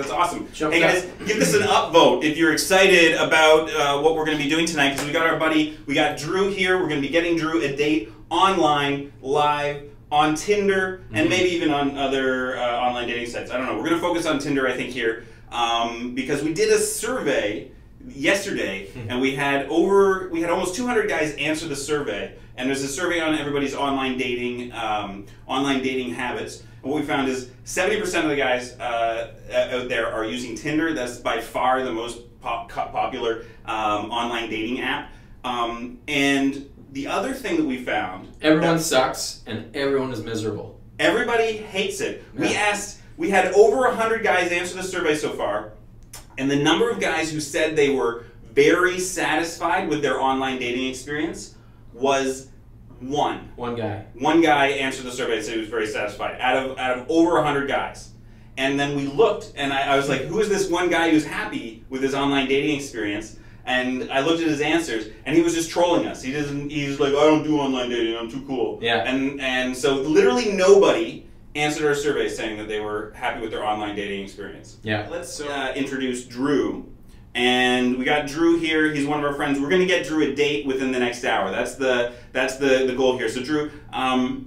That's awesome. Hey guys, give this an upvote if you're excited about what we're going to be doing tonight, because we got Drew here. We're going to be getting Drew a date online, live, on Tinder, and maybe even on other online dating sites. I don't know. We're going to focus on Tinder, I think, here, because we did a survey yesterday, and we had almost 200 guys answer the survey, and there's a survey on everybody's online dating habits. And what we found is 70% of the guys out there are using Tinder. That's by far the most popular online dating app. And the other thing that we found, everyone sucks and everyone is miserable. Everybody hates it. Yeah. We had over 100 guys answer the survey so far. And the number of guys who said they were very satisfied with their online dating experience was one. One guy. One guy answered the survey and said he was very satisfied out of over 100 guys. And then we looked, and I was like, who is this one guy who's happy with his online dating experience? And I looked at his answers, and he was just trolling us. He's like, I don't do online dating, I'm too cool. Yeah. And so literally nobody answered our survey saying that they were happy with their online dating experience. Yeah. Let's introduce Drew. And we got Drew here. He's one of our friends. We're going to get Drew a date within the next hour. That's the goal here. So Drew,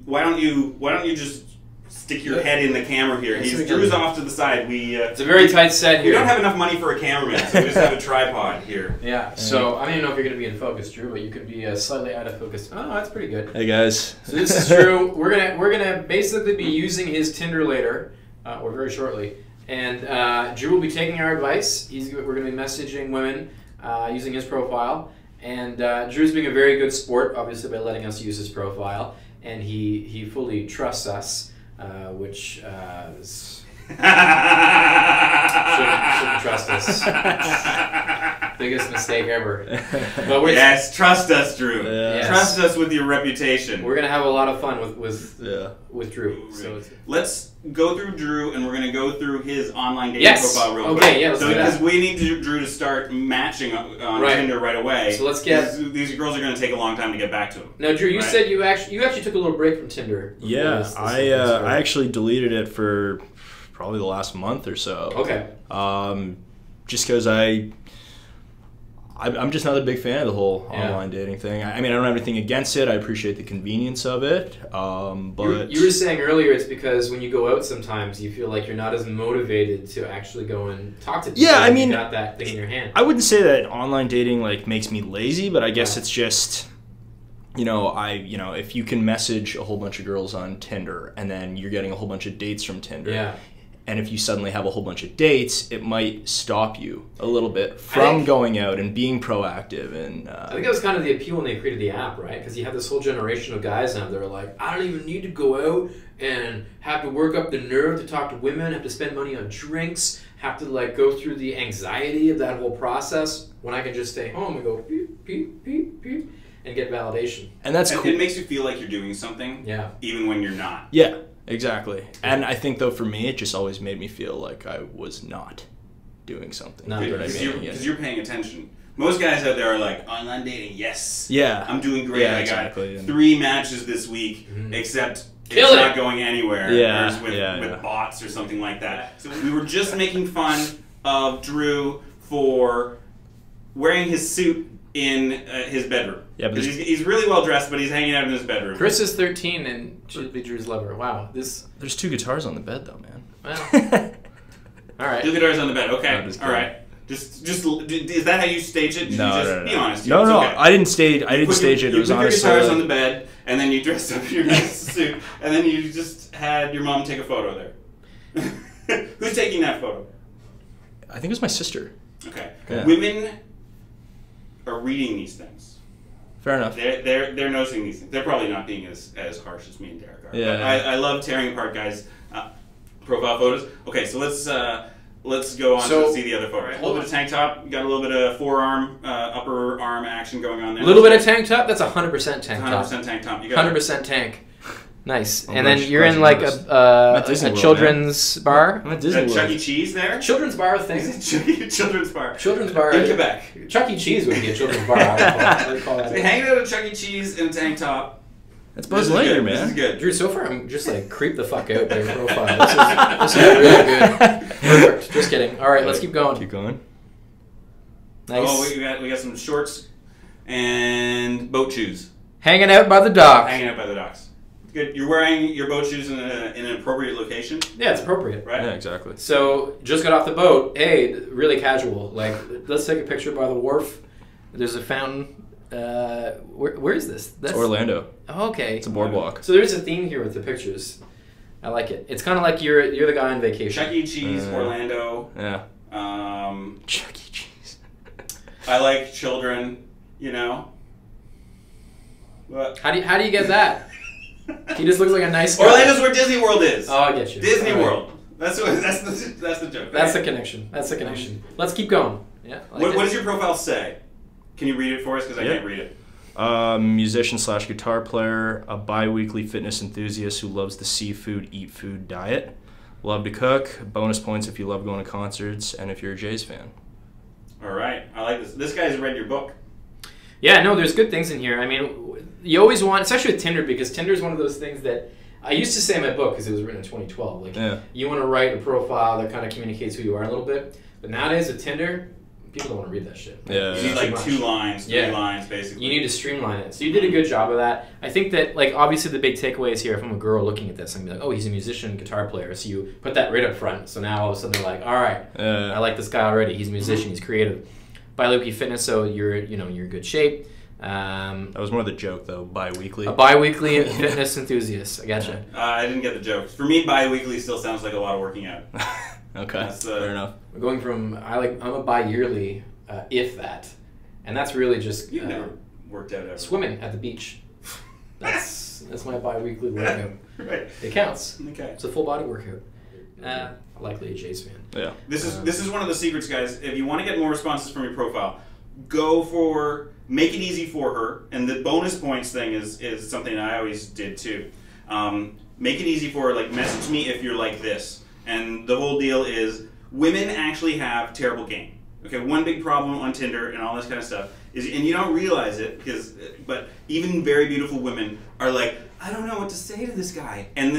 why don't you just stick your head in the camera here? Drew's off to the side. It's a very tight set here. We don't have enough money for a cameraman, so we just have a tripod here. Yeah. So I don't even know if you're going to be in focus, Drew, but you could be slightly out of focus. Oh, that's pretty good. Hey guys. So this is Drew. We're gonna basically be using his Tinder later, or very shortly. And Drew will be taking our advice. We're going to be messaging women using his profile. And Drew's being a very good sport, obviously, by letting us use his profile. And he fully trusts us, which shouldn't trust us. Biggest mistake ever. But yes, trust us, Drew. Yes. Trust us with your reputation. We're going to have a lot of fun with Drew. So let's go through Drew, and we're going to go through his online dating profile real quick. Yeah, let's do that. Because we need Drew to start matching on Tinder right away. So let's get... These girls are going to take a long time to get back to him. Now, Drew, you said you actually took a little break from Tinder. Yeah, I actually deleted it for probably the last month or so. Okay. Just because I'm just not a big fan of the whole online dating thing. I mean, I don't have anything against it. I appreciate the convenience of it. But you were saying earlier it's because when you go out sometimes you feel like you're not as motivated to actually go and talk to people. Yeah, I mean, you got that thing in your hand. I wouldn't say that online dating makes me lazy, but I guess it's just, if you can message a whole bunch of girls on Tinder and then you're getting a whole bunch of dates from Tinder. Yeah. And if you suddenly have a whole bunch of dates, it might stop you a little bit from going out and being proactive. And I think that was kind of the appeal when they created the app, right? Because you have this whole generation of guys now that are like, I don't even need to go out and have to work up the nerve to talk to women, have to spend money on drinks, have to go through the anxiety of that whole process when I can just stay home and go beep, beep, beep, beep, and get validation. And that's cool. It makes you feel like you're doing something, even when you're not. Yeah. Exactly. And I think, though, for me, it just always made me feel like I was not doing something. Because you're paying attention. Most guys out there are like, online dating, yes. Yeah. I'm doing great. Yeah, I got 3 matches this week, except it's not going anywhere. Yeah. With bots or something like that. So we were just making fun of Drew for wearing his suit in his bedroom. Yeah, but he's really well dressed, but he's hanging out in his bedroom. Chris is 13 and should be Drew's lover. Wow, There's 2 guitars on the bed, though, man. Well, all right. 2 guitars on the bed. Okay, all right. Just is that how you stage it? No. Be honest. No, okay. I didn't stage it. It was honestly. You put your guitars on the bed, and then you dressed up in your nice suit, and then you just had your mom take a photo there. Who's taking that photo? I think it was my sister. Okay. Yeah. Women are reading these things. Fair enough. They're noticing these things. They're probably not being as harsh as me and Derek are. Yeah. But I love tearing apart guys' profile photos. Okay, so let's go on to see the other photo. Right? A little bit of tank top. You got a little bit of forearm, upper arm action going on there. A little bit of tank top. That's 100% tank top. 100% tank top. You got 100% tank. Nice. And then you're in like a children's bar. I'm at Disney World. Chuck E. Cheese there? Children's bar thing. Children's bar. Children's bar. In Quebec. Chuck E. Cheese would be a children's bar. I would call that. So hanging out at Chuck E. Cheese in a tank top. That's Buzz Lightyear, man. This is good. Drew, so far I'm just like creep the fuck out by your profile. This is really good. Perfect. Just kidding. All right, let's keep going. Keep going. Nice. Oh, we got some shorts and boat shoes. Hanging out by the dock. Hanging out by the docks. Good. You're wearing your boat shoes in an appropriate location. Yeah, it's appropriate. Right? Yeah, exactly. So, just got off the boat. Hey, really casual. Like, let's take a picture by the wharf. There's a fountain. Where is this? It's Orlando. Oh, okay. It's a boardwalk. So there's a theme here with the pictures. I like it. It's kind of like you're the guy on vacation. Chuck E. Cheese, Orlando. Yeah. Chuck E. Cheese. I like children, you know. What? How do you get that? He just looks like a nice guy. Orlando's where Disney World is. Oh, I get you. Disney All right. World. That's the joke. That's the connection. That's the connection. Let's keep going. Yeah. What does your profile say? Can you read it for us? Because I can't read it. Musician / guitar player, a bi-weekly fitness enthusiast who loves the seafood, eat food diet. Love to cook. Bonus points if you love going to concerts and if you're a Jays fan. All right. I like this. This guy's read your book. Yeah, no, there's good things in here. I mean, you always want, especially with Tinder, because Tinder is one of those things that I used to say in my book because it was written in 2012. Like, you want to write a profile that kind of communicates who you are a little bit. But nowadays with Tinder, people don't want to read that shit. Yeah, you need like 2 lines, 3 lines, basically. You need to streamline it. So you did a good job of that. I think that, like, obviously the big takeaway is here, if I'm a girl looking at this, I'm going to be like, oh, he's a musician, guitar player. So you put that right up front. So now all of a sudden they're like, all right, I like this guy already. He's a musician. He's creative. Bi-weekly fitness, so you're in good shape. That was more the joke, though. Bi-weekly. A bi-weekly fitness enthusiast. I gotcha. I didn't get the joke. For me, bi-weekly still sounds like a lot of working out. Okay, fair enough. We're going from I'm a bi-yearly, if that, and that's really just you've never worked out ever. Swimming at the beach. That's my bi-weekly workout. Right. It counts. Okay. It's a full body workout. Likely a Jays fan. Yeah. This is one of the secrets, guys. If you want to get more responses from your profile, go for make it easy for her. And the bonus points thing is something I always did too. Make it easy for her. Like, message me if you're like this. And the whole deal is women actually have terrible game. Okay, one big problem on Tinder and all this kind of stuff is, and you don't realize it, but even very beautiful women are like, I don't know what to say to this guy, and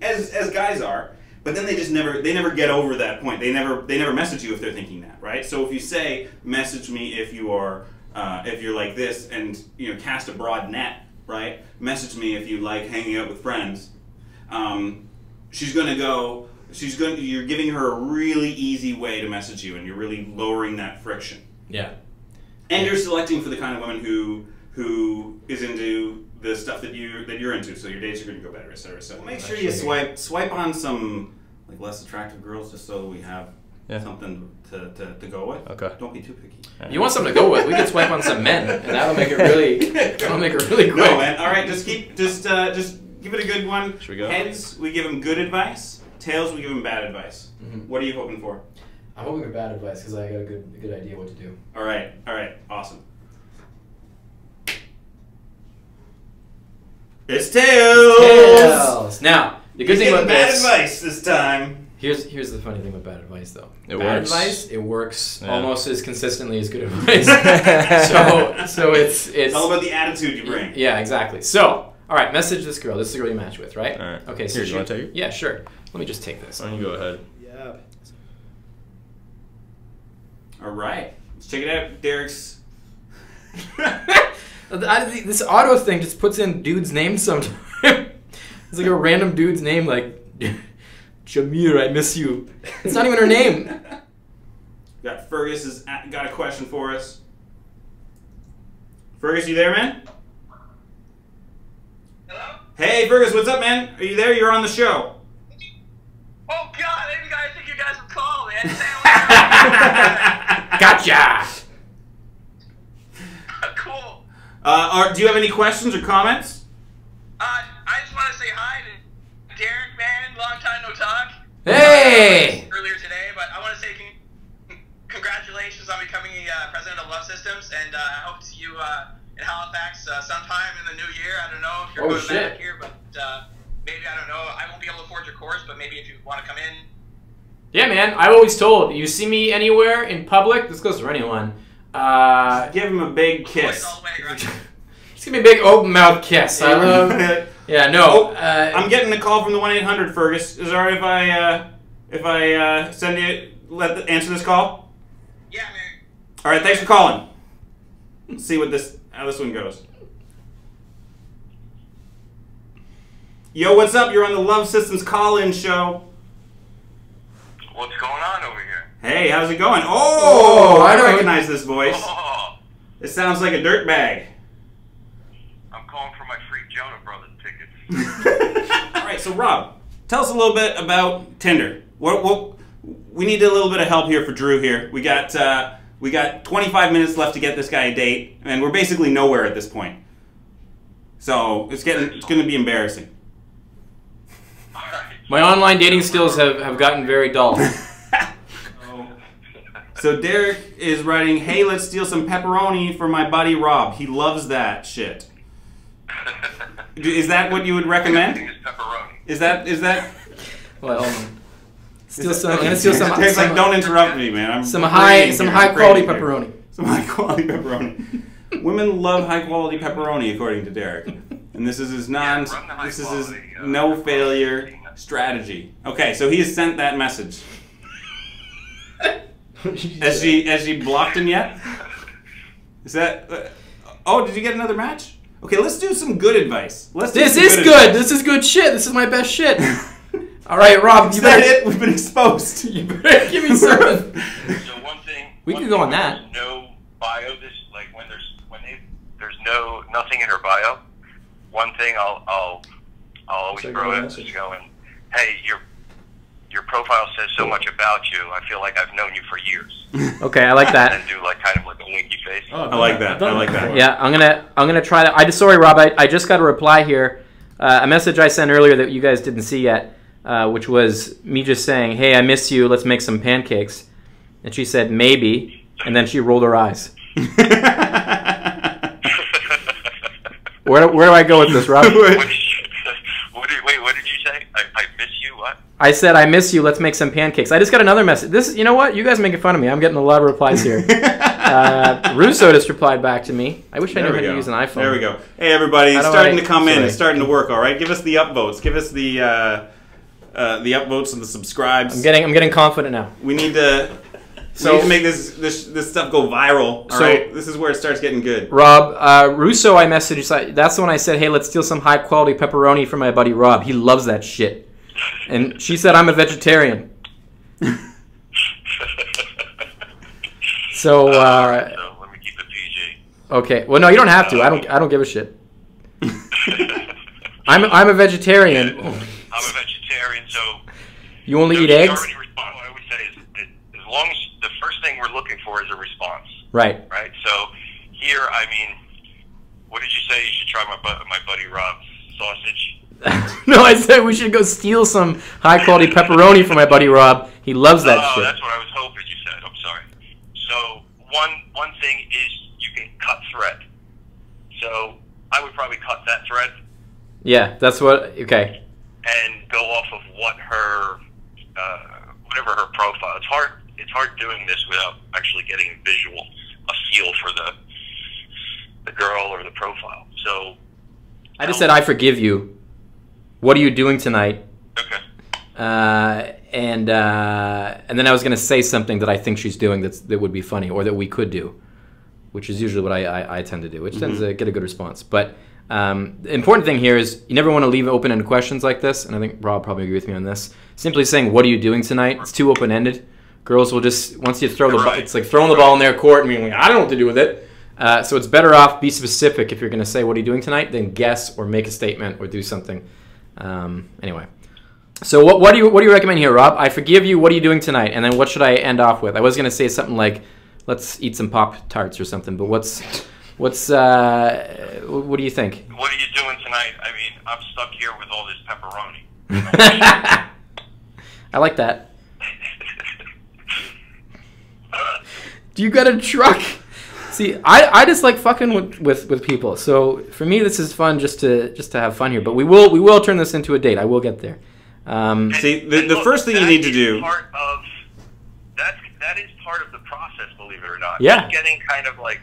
as guys are, but then they never get over that point. They never message you if they're thinking that, right? So if you say, message me if you're like this, and cast a broad net, right? Message me if you like hanging out with friends. You're giving her a really easy way to message you, and you're really lowering that friction. Yeah. And you're selecting for the kind of woman who is into the stuff that you're into, so your dates are going to go better, etc. So make sure you swipe on some like less attractive girls, just so that we have something to go with. Okay. Don't be too picky. You want something to go with? We could swipe on some men, and that'll make it really quick. No, man. All right, just give it a good one. Should we go? Heads, we give them good advice. Tails, we give them bad advice. Mm-hmm. What are you hoping for? I'm hoping for bad advice because I got a good idea what to do. All right, awesome. It's Tails. Now, the good thing about bad this. advice this time. Here's the funny thing with bad advice, though. It bad works. Advice, it works almost as consistently as good advice. so it's all about the attitude you bring. Yeah, exactly. So, all right, message this girl. This is the girl you match with, right? All right. Okay. So Here, do you want to take it? Yeah, sure. Let me just take this. Why don't you go ahead? Yeah. All right, let's check it out. Derek's. This auto thing just puts in dude's names sometimes. It's like a random dude's name, like Jamir, I miss you. It's not even her name. Got Fergus has got a question for us. Fergus, you there, man? Hello? Hey, Fergus, what's up, man? Are you there? You're on the show. Oh God, I think you guys would call, man. Gotcha. Cool. Do you have any questions or comments? I just want to say hi to Derek, man. Long time no talk. Hey. Earlier today, but I want to say congratulations on becoming president of Love Systems, and I hope to see you in Halifax sometime in the new year. I don't know if you're going back here, but maybe, I don't know. I won't be able to afford your course, but maybe if you want to come in. Yeah, man. I've always told you see me anywhere in public. This goes for anyone. Give him a big kiss. All the way, right? It's gonna be a big open mouth kiss. I love it. Yeah, no. I'm getting a call from the 1-800 Fergus. Is it alright if I send you answer this call? Yeah, man. All right, thanks for calling. Let's see how this one goes. Yo, what's up? You're on the Love Systems call-in show. What's going on over here? Hey, how's it going? Oh, I recognize this voice. Oh, It sounds like a dirtbag. I'm calling for my free Jonah Brothers tickets. All right, so Rob, tell us a little bit about Tinder. What we need a little bit of help here for Drew here. We got 25 minutes left to get this guy a date, and we're basically nowhere at this point. So it's going to be embarrassing. All right. My online dating skills have gotten very dull. So Derek is writing, "Hey, let's steal some pepperoni for my buddy Rob. He loves that shit." Is that what you would recommend? Everything is pepperoni. Is that? Well, steal some. I'm gonna steal some. It's like, don't interrupt me, man. Some high quality pepperoni. Some high quality pepperoni. Women love high quality pepperoni, according to Derek. And this is his no failure strategy. Okay, so he has sent that message. Has she blocked him yet? Is that? Oh, did you get another match? Okay, let's do some good advice. This is good. This is good shit. This is my best shit. All right, Rob. You better it. We've been exposed. You better give me something. So one thing We could go on that. There's no bio. When there's nothing in her bio. One thing I'll always throw a message going, hey, your profile says so much about you. I feel like I've known you for years. Okay, I like that. And do kind of like a winky face. Oh, I like that. I like that. Yeah, I'm gonna try that. Sorry, Rob. I just got a reply here. A message I sent earlier that you guys didn't see yet, which was me just saying, "Hey, I miss you. Let's make some pancakes." And she said, "Maybe," and then she rolled her eyes. Where do I go with this, Rob? Wait, what did you say? I miss you. What? I said, "I miss you. Let's make some pancakes." I just got another message. You know what? You guys are making fun of me. I'm getting a lot of replies here. Russo just replied back to me. I wish I knew how to use an iPhone. There we go. Hey, everybody. It's starting to come in. It's starting to work, all right? Give us the upvotes. Give us the upvotes and the subscribes. I'm getting confident now. We need to make this stuff go viral, all right? This is where it starts getting good. Rob, Russo, I messaged. That's the one I said, "Hey, let's steal some high-quality pepperoni for my buddy Rob. He loves that shit." And she said, "I'm a vegetarian." So let me keep it PG. Okay. Well, no, you don't have to. I don't give a shit. I'm a vegetarian. I'm a vegetarian, so you only eat eggs? Already respond. What I would say is, as long as the first thing we're looking for is a response. Right. Right. So here, I mean, what did you say? You should try my buddy Rob's sausage. No, I said we should go steal some high-quality pepperoni for my buddy Rob. He loves that shit. Oh, that's what I was hoping you said. I'm sorry. So one thing is you can cut thread. So I would probably cut that thread. Yeah, that's what. Okay. And go off of what her, whatever her profile. It's hard doing this without actually getting a visual, a feel for the girl or the profile. So I just said, "I forgive you. What are you doing tonight?" Okay. And then I was going to say something that I think she's doing that would be funny, or that we could do, which is usually what I tend to do, which tends to get a good response. But the important thing here is you never want to leave open-ended questions like this, and I think Rob probably agree with me on this. Simply saying, "What are you doing tonight?" It's too open-ended. Girls will just, once you throw the ball, it's like throwing the ball in their court and being like, "I don't know what to do with it." So it's better off be specific if you're going to say, "What are you doing tonight?" than guess or make a statement or do something. Anyway. So what do you recommend here, Rob? I forgive you. What are you doing tonight? And then what should I end off with? I was going to say something like, "Let's eat some Pop-Tarts" or something. But what do you think? What are you doing tonight? I mean, I'm stuck here with all this pepperoni. I like that. Do you got a truck? See, I just like fucking with people. So for me, this is fun just to have fun here. But we will turn this into a date. I will get there. See, the first thing you need to do. That is part of the process, believe it or not. Yeah. Just getting kind of like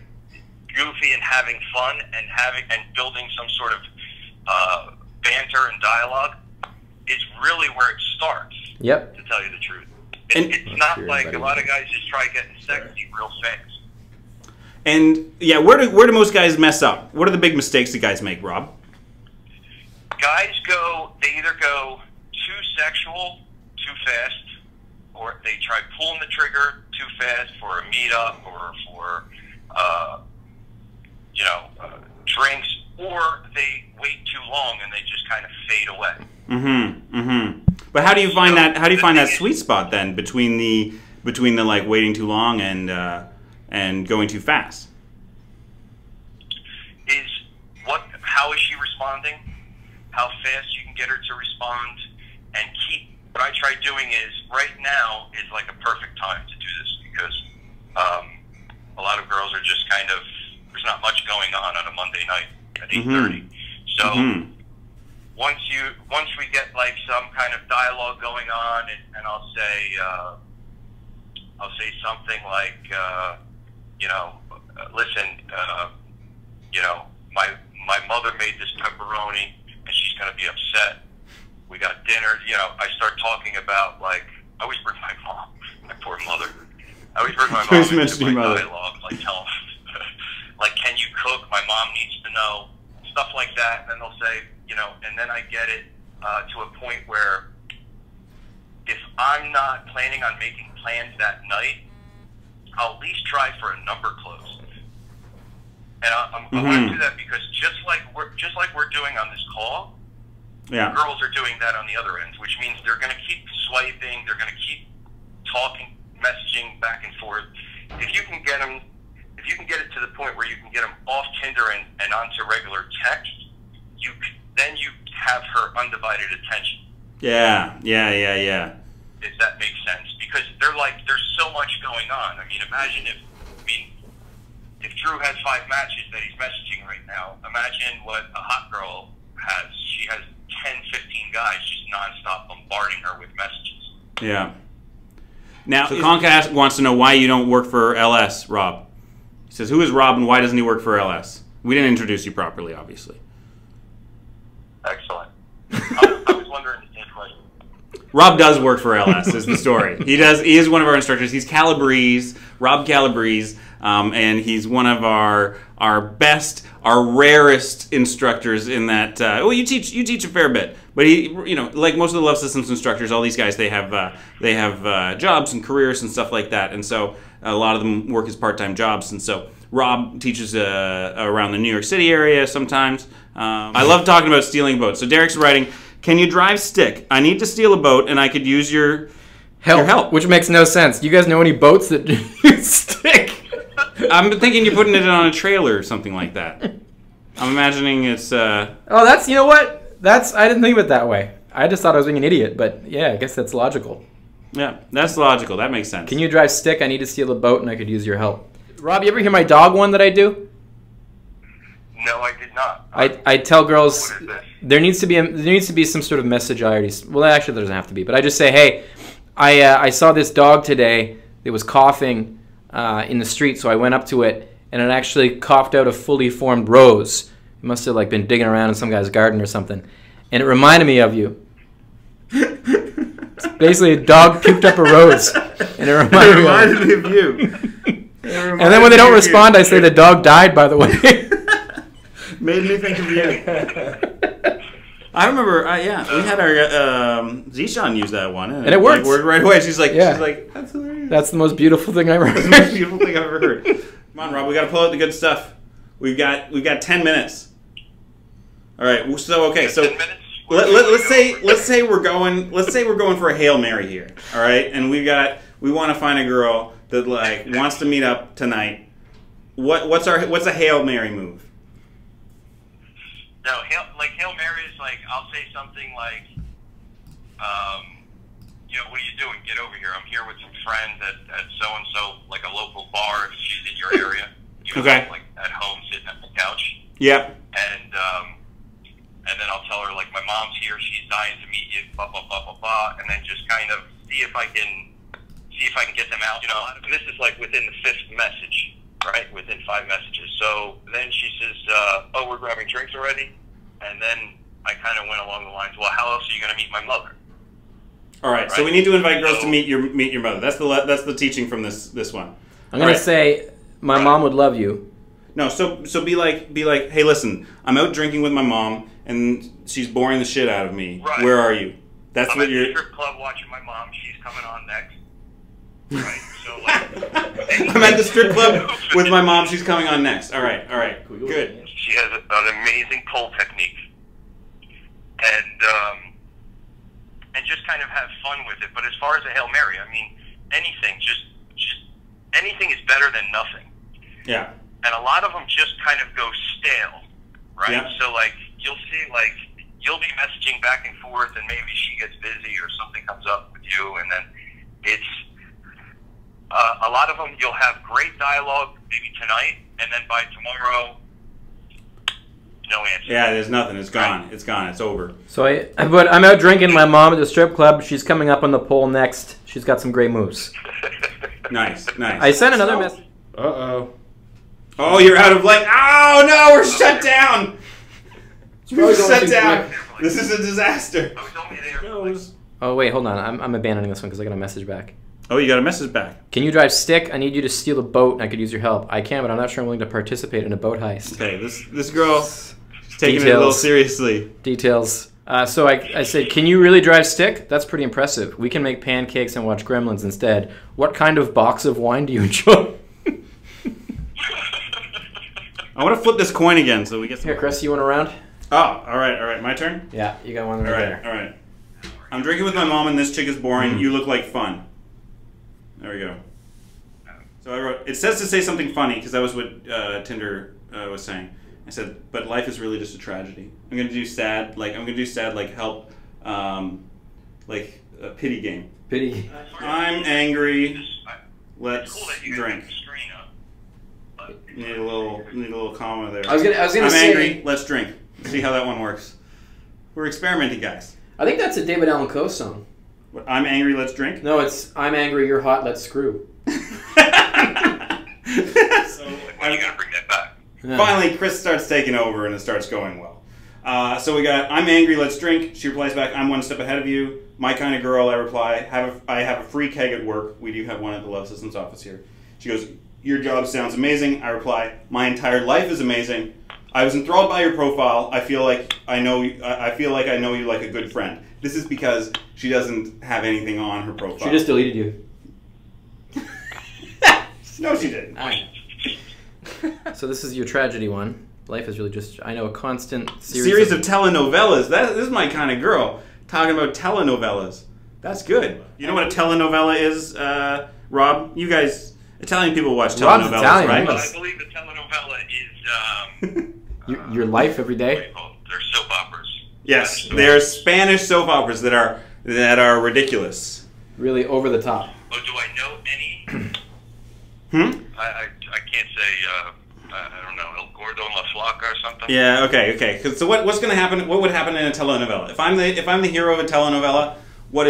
goofy and having fun and building some sort of banter and dialogue is really where it starts. Yep. To tell you the truth, it's not like a lot of guys just try getting sexy real fast. And yeah, where do most guys mess up? What are the big mistakes that guys make, Rob? Guys they either go too sexual too fast, or they try pulling the trigger too fast for a meetup or for drinks, or they wait too long and they just kind of fade away. Mm-hmm. Mm-hmm. But how do you find that? How do you find that sweet spot then between the like waiting too long and going too fast? How is she responding? How fast you can get her to respond, and what I try doing is right now is like a perfect time to do this because a lot of girls are just kind of, there's not much going on a Monday night at 8:30. So once we get like some kind of dialogue going on, and I'll say something like, listen, my mother made this pepperoni and she's going to be upset. We got dinner. I start talking about, like, I always bring my mom, my poor mother. I always bring my mom into my dialogue, like tell them, like, can you cook? My mom needs to know, stuff like that. And then they'll say, and then I get it to a point where if I'm not planning on making plans that night, I'll at least try for a number close. And I want to do that because just like we're doing on this call, girls are doing that on the other end, which means they're going to keep swiping, they're going to keep talking, messaging back and forth. If you can get it to the point where you can get them off Tinder and onto regular text, then you have her undivided attention. Yeah. If that makes sense, because there's so much going on. I mean, imagine if Drew has 5 matches that he's messaging right now, imagine what a hot girl has. She has 10, 15 guys just nonstop bombarding her with messages. Yeah. Now, so Comcast wants to know why you don't work for LS, Rob. He says, who is Rob and why doesn't he work for LS? We didn't introduce you properly, obviously. Excellent. I was wondering the same question. Rob does work for LS, is the story. He is one of our instructors. He's Calabrese, Rob Calabrese, and he's one of our best, our rarest instructors in that. You teach a fair bit, but he, like most of the Love Systems instructors, all these guys they have jobs and careers and stuff like that, and so a lot of them work as part-time jobs, and so Rob teaches around the New York City area sometimes. I love talking about stealing boats. So Derek's writing, can you drive stick? I need to steal a boat, and I could use your help. Which makes no sense. You guys know any boats that use stick? I'm thinking you're putting it on a trailer or something like that. I'm imagining it's... Oh, that's... You know what? I didn't think of it that way. I just thought I was being an idiot, but yeah, I guess that's logical. Yeah, that's logical. That makes sense. Can you drive stick? I need to steal a boat, and I could use your help. Rob, you ever hear my dog one that I do? No, I did not. I tell girls there needs to be some sort of message I already. Well, actually, there doesn't have to be. But I just say, hey, I saw this dog today. It was coughing in the street, so I went up to it, and it actually coughed out a fully formed rose. It must have been digging around in some guy's garden or something, and it reminded me of you. It's basically a dog puked up a rose, and it reminded me of you. And then when they don't respond, I say the dog died, by the way. Made me think of you. I remember, we had our Zishan use that one, and it worked. Worked right away. She's like, that's hilarious. That's the most beautiful thing I've ever heard. That's the most beautiful thing I've ever heard. Come on, Rob, we got to pull out the good stuff. We've got 10 minutes. All right. So okay. So let's say we're going for a Hail Mary here. All right, and we want to find a girl that wants to meet up tonight. What's a Hail Mary move? No, Hail Mary is I'll say something like, what are you doing? Get over here. I'm here with some friends at so-and-so, like a local bar if she's in your area. Okay. At home sitting at the couch. Yep. And then I'll tell her, my mom's here. She's dying to meet you, blah, blah, blah, blah, blah. And then just kind of see if I can get them out. And this is within the 5th message, right? Within 5 messages. So then she says, "Oh, we're grabbing drinks already," and then I kind of went along the lines, "Well, how else are you going to meet my mother?" All right, so we need to invite girls to meet your mother. That's the teaching from this one. I'm gonna say my mom would love you. No, so be like, hey, listen, I'm out drinking with my mom, and she's boring the shit out of me. Right. Where are you? That's I'm what at you're. the strip club watching my mom. She's coming on next. Right. So like, I'm at the strip club with my mom. She's coming on next. All right, good. She has an amazing pole technique, and just kind of have fun with it. But as far as a Hail Mary, I mean, anything, just anything is better than nothing. Yeah. And a lot of them just kind of go stale, right? Yeah. So like, you'll see like, you'll be messaging back and forth, and maybe she gets busy or something comes up with you, and then it's a lot of them. You'll have great dialogue maybe tonight, and then by tomorrow, no answer. Yeah, there's nothing. It's gone. It's gone. It's over. So but I'm out drinking my mom at the strip club. She's coming up on the pole next. She's got some great moves. Nice. I sent another message. Oh, you're out of like. Oh no, we're shut down. We're shut down. This is a disaster. Oh wait, hold on. I'm abandoning this one because I got a message back. Oh, you got a message back. Can you drive stick? I need you to steal a boat, and I could use your help. I can, but I'm not sure I'm willing to participate in a boat heist. Okay, this girl's taking it a little seriously. Details. So I said, can you really drive stick? That's pretty impressive. We can make pancakes and watch Gremlins instead. What kind of box of wine do you enjoy? I want to flip this coin again so we get some... Here, Chris, you want a round? Oh, all right. My turn? Yeah, you got one right there. All right. I'm drinking with my mom, and this chick is boring. You look like fun. There we go. So I wrote, it says to say something funny, because that was what Tinder was saying. I said, but life is really just a tragedy. I'm going to do sad, like help, like a pity game. Pity. I'm angry. Let's drink. Need a little comma there. I was gonna I'm say, angry. Let's drink. See how that one works. We're experimenting, guys. I think that's a David Allan Coe song. What, I'm angry. Let's drink. No, it's I'm angry. You're hot. Let's screw. So when are you gonna bring that back? Yeah. Finally, Chris starts taking over, and it starts going well. So we got I'm angry. Let's drink. She replies back, I'm one step ahead of you. My kind of girl. I reply, I have a free keg at work. We do have one at the Love Systems office here. She goes, your job sounds amazing. I reply, my entire life is amazing. I was enthralled by your profile. I feel like I know you like a good friend. This is because she doesn't have anything on her profile. She just deleted you. No, she didn't. So this is your tragedy one. Life is really just, I know, a constant series of telenovelas. This is my kind of girl. Talking about telenovelas. That's good. You know what a telenovela is, Rob? You guys... Italian people watch telenovelas, Italian, right? Well, I believe the telenovela is your life every day. They're soap operas. Yes, they're Spanish soap operas that are ridiculous. Really over the top. Oh, do I know any? I can't say. I don't know. El Gordo en la Flaca or something. Yeah. Okay. So what's going to happen? What would happen in a telenovela? If I'm the hero of a telenovela, what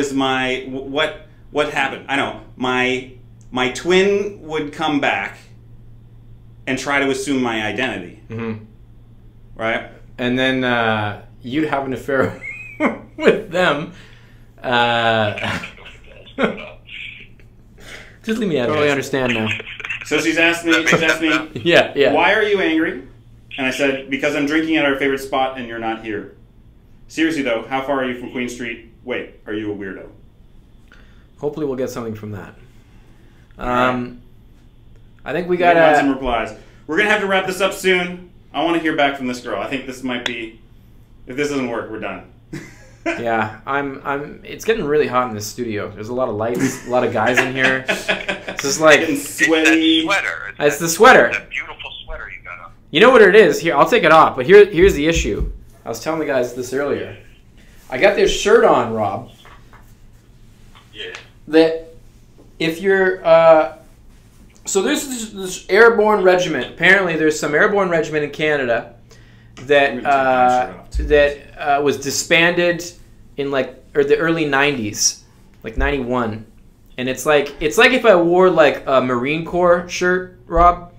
happened? I know my twin would come back and try to assume my identity. Mm-hmm. Right? And then you'd have an affair with them. Just leave me out. I totally understand now. So she's asked me, yeah. Why are you angry? And I said, because I'm drinking at our favorite spot and you're not here. Seriously though, how far are you from Queen Street? Wait, are you a weirdo? Hopefully we'll get something from that. Right. I think we got some replies. We're gonna have to wrap this up soon. I want to hear back from this girl. I think this might be. If this doesn't work, we're done. Yeah, It's getting really hot in this studio. There's a lot of lights, a lot of guys in here. It's just like getting sweaty. It's that sweater. It's the sweater. That beautiful sweater you got on. You know what it is? Here, I'll take it off. But here's the issue. I was telling the guys this earlier. I got this shirt on, Rob. Yeah. That if you're so there's this airborne regiment. Apparently, there's some airborne regiment in Canada that was disbanded in the early '90s, like '91, and it's like if I wore like a Marine Corps shirt, Rob,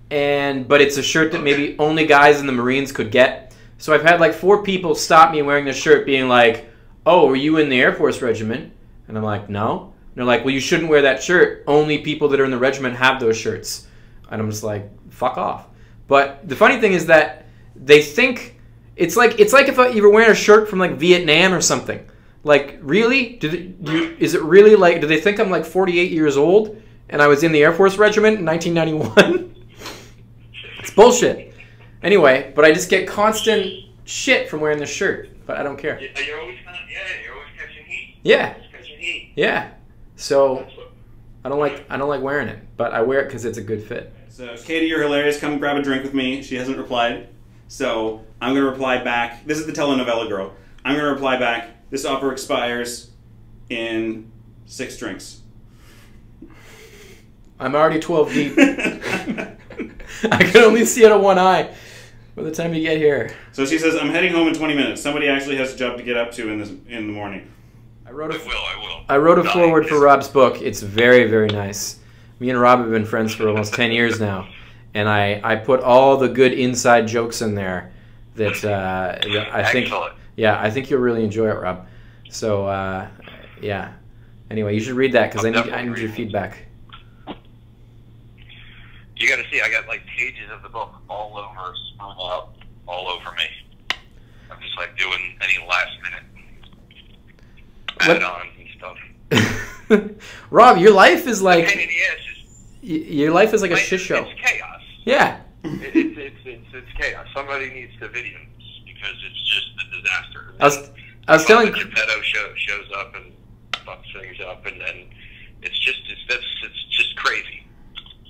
but it's a shirt that maybe only guys in the Marines could get. So I've had like 4 people stop me wearing this shirt being like, oh, were you in the Air Force Regiment? And I'm like, no. And they're like, well, you shouldn't wear that shirt. Only people that are in the regiment have those shirts. And I'm just like, fuck off. But the funny thing is that they think it's like if you were wearing a shirt from like Vietnam or something. Like, really? Is it really like, do they think I'm like 48 years old and I was in the Air Force Regiment in 1991? It's bullshit. Anyway, but I just get constant shit from wearing this shirt, but I don't care. You're always catching heat. Yeah. Catching heat. Yeah. So I don't like wearing it, but I wear it because it's a good fit. So Katie, you're hilarious. Come grab a drink with me. She hasn't replied, so I'm gonna reply back. This is the telenovela girl. I'm gonna reply back. This offer expires in 6 drinks. I'm already 12 deep. I can only see out of one eye by the time you get here. So she says, I'm heading home in 20 minutes. Somebody actually has a job to get up to in the morning. I will. I wrote a foreword for Rob's book. It's very, very nice. Me and Rob have been friends for almost 10 years now. And I put all the good inside jokes in there that I think... Excellent. Yeah, I think you'll really enjoy it, Rob. So, yeah. Anyway, you should read that because I need your feedback. You got to see, I got like pages of the book all over, sprung out, all over me. I'm just like doing any last minute add-ons and stuff. Rob, your life is like... Pain in the ass is, your life is like a shit show. It's chaos. Yeah. It's chaos. Somebody needs to video this because it's just a disaster. I was telling... Geppetto shows up and fucks things up, and it's just crazy.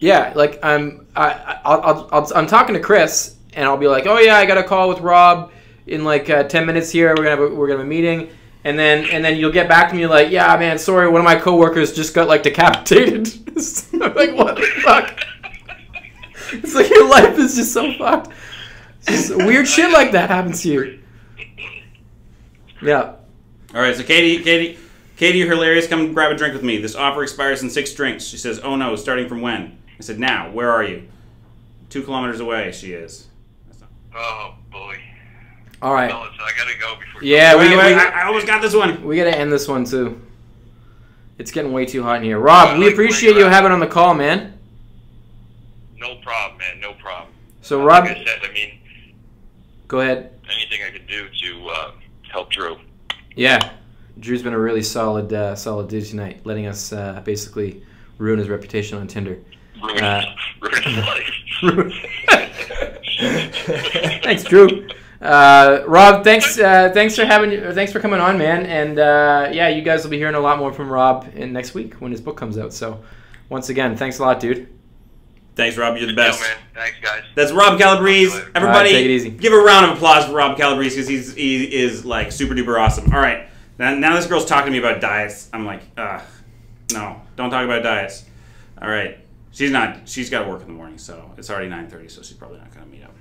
Yeah, like I'm talking to Chris, and I'll be like, oh yeah, I got a call with Rob in like 10 minutes here. We're gonna have a meeting, and then you'll get back to me like, yeah, man, sorry, one of my coworkers just got like decapitated. I'm like, what the fuck? It's like your life is just so fucked. Just weird shit like that happens to you. Yeah. All right, so Katie, you're hilarious. Come grab a drink with me. This offer expires in 6 drinks. She says, oh no, starting from when? I said, now. Where are you? 2 kilometers away, she is. Oh, boy. All right. Fellas, I got to go before... Yeah, I almost got this one. We got to end this one, too. It's getting way too hot in here. Rob, we appreciate you having on the call, man. No problem, man. No problem. So, Rob... Like I said, I mean... Go ahead. Anything I could do to help Drew. Yeah. Drew's been a really solid dude tonight, letting us basically ruin his reputation on Tinder. Ruin his life. Thanks, Drew. Rob, thanks for coming on, man. And yeah, you guys will be hearing a lot more from Rob next week when his book comes out. So, once again, thanks a lot, dude. Thanks, Rob. You're the best. Man. Thanks, guys. That's Rob Calabrese. Everybody, right, take it easy. Give a round of applause for Rob Calabrese because he is like super duper awesome. All right, now this girl's talking to me about diets. I'm like, no, don't talk about diets. All right, she's not. She's got to work in the morning, so it's already 9:30, so she's probably not going to meet up.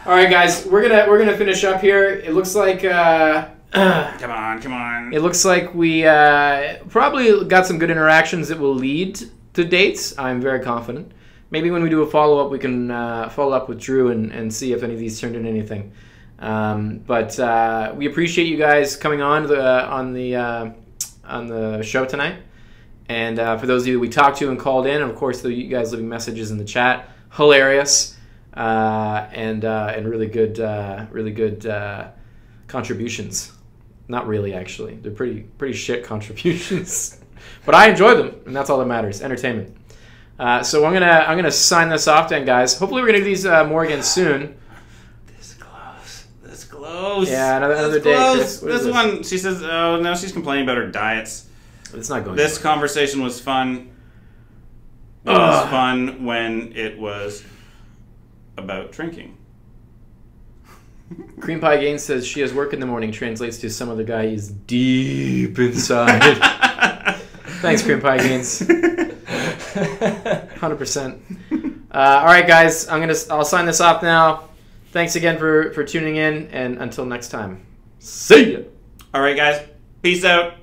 All right, guys, we're gonna finish up here. It looks like. Come on. It looks like we probably got some good interactions that will lead to dates. I'm very confident. Maybe when we do a follow-up, we can follow up with Drew and see if any of these turned into anything. But we appreciate you guys coming on the show tonight. And for those of you that we talked to and called in, and of course, you guys leaving messages in the chat, hilarious and really good contributions. Not really, actually. They're pretty shit contributions, but I enjoy them, and that's all that matters. Entertainment. So I'm gonna sign this off then, guys. Hopefully we're gonna do these more again soon. This close. Yeah, another day. Chris. This one, she says, oh no, she's complaining about her diets. It's not going. This conversation was fun. It was fun when it was about drinking. Cream Pie Gaines says she has work in the morning. Translates to some other guy is deep inside. Thanks, Cream Pie Gaines. 100%. All right, guys. I'll sign this off now. Thanks again for tuning in, and until next time, see ya. All right, guys. Peace out.